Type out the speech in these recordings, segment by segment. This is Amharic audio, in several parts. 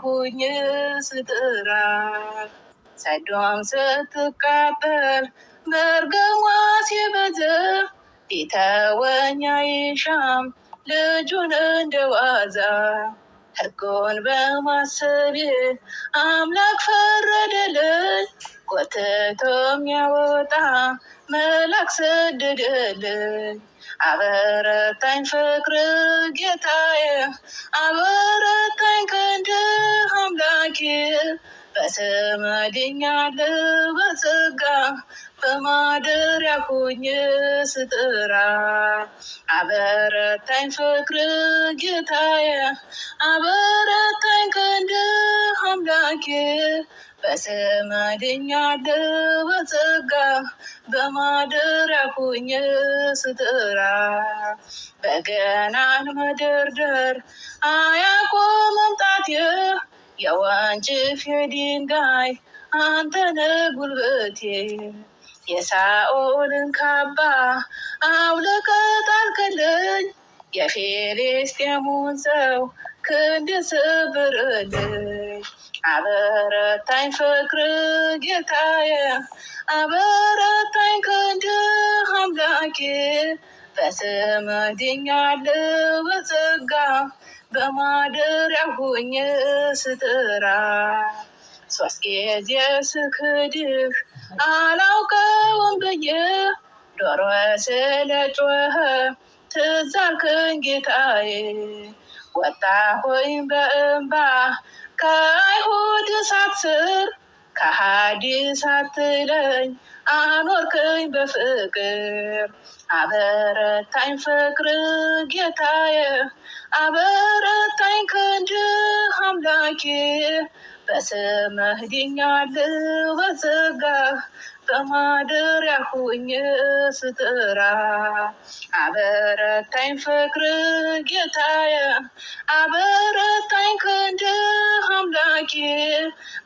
ሁኝ ስጥራ ሰዶም ስትቃጠል መርገሟ ሲበዛ ሊተወኝ አይሻም ልጁን እንደዋዛ ሕጉን በማሰብ አምላክ ፈረደልኝ ጎትቶ የሚያወጣ መልአክ ሰደደልኝ። አበረታኝ ፍቅር ጌታዬ አበረታኝ ክንድ አምላኬ በስምህ ድኛለሁ በጸጋ በማደሪያ ሁኝ ስጥራ አበረታኝ ፍቅር ጌታዬ አበረታኝ ክንድ አምላኬ በስምህ ድኛለሁ በጸጋ በማደሪያ ሁኝ ስጥራ በገናን መደርደር አያቆምም ጣቴ የወንጭፍ የድንጋይ አንተነህ ጉልበቴ የሳኦልን ካባ አውልቀህ ጣልክልኝ የፊልስጤሙን ሰው ክንድ ስብርልኝ። አበረታኝ ፍቅር ጌታዬ አበረታኝ ክንድ አምላኬ በስምህ ድኛለሁ በጸጋ በማደሪያ ሁኝ ስጥራ ሶስት ጊዜ ስክድህ አላውቀውም ብዬ ዶሮ ስለጮኸ ትዝ አልከኝ ጌታዬ ወጣሁኝ በእንባ ከአይሁድ እሳት ስር ከሃዲ ሳትለኝ አኖርከኝ በፍቅር። አበረታኝ ፍቅር ጌታዬ አበረታኝ ክንድ አምላኬ በስምህ ድኛለሁ በጸጋ በማደሪያ ሁኝ ስጥራ አበረታኝ ፍቅር ጌታዬ አበረታኝ ክንድ አምላኬ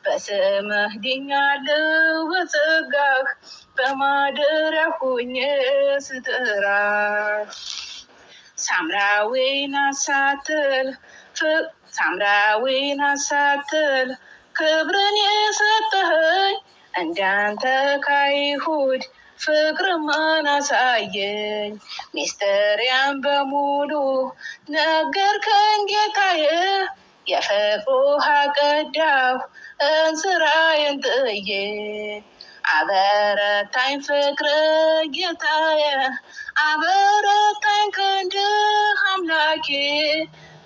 በስምህ ድኛለሁ በጸጋ በማደሪያ ሁኝ ስጥራ ሳምራዊን አሳትል ክብርን የሰጠኸኝ እንዳንተ ከአይሁድ ፍቅር ማን አሳየኝ። ሚስጥሬን በሙሉ ነገርከኝ ጌታዬ የፍቅር ውሃ ቀዳሁ እንስራዬን ጥዬ። አበረታኝ ፍቅር ጌታዬ አበረታኝ ክንድ አምላኬ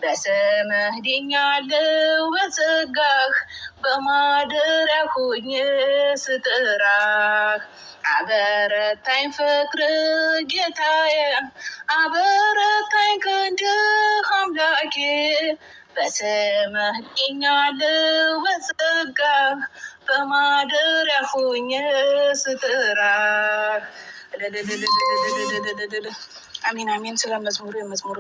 በስምህ ድኛለሁ በጸጋህ በማደሪያ ሁኝ ስጥራህ። አበረታኝ ፍቅር ጌታዬ አበረታኝ ክንድ አምላኬ በስምህ ድኛለሁ በጸጋህ በማደሪያ ሁኝ ስጥራህ። አሚን አሚን። ስለ መዝሙሩ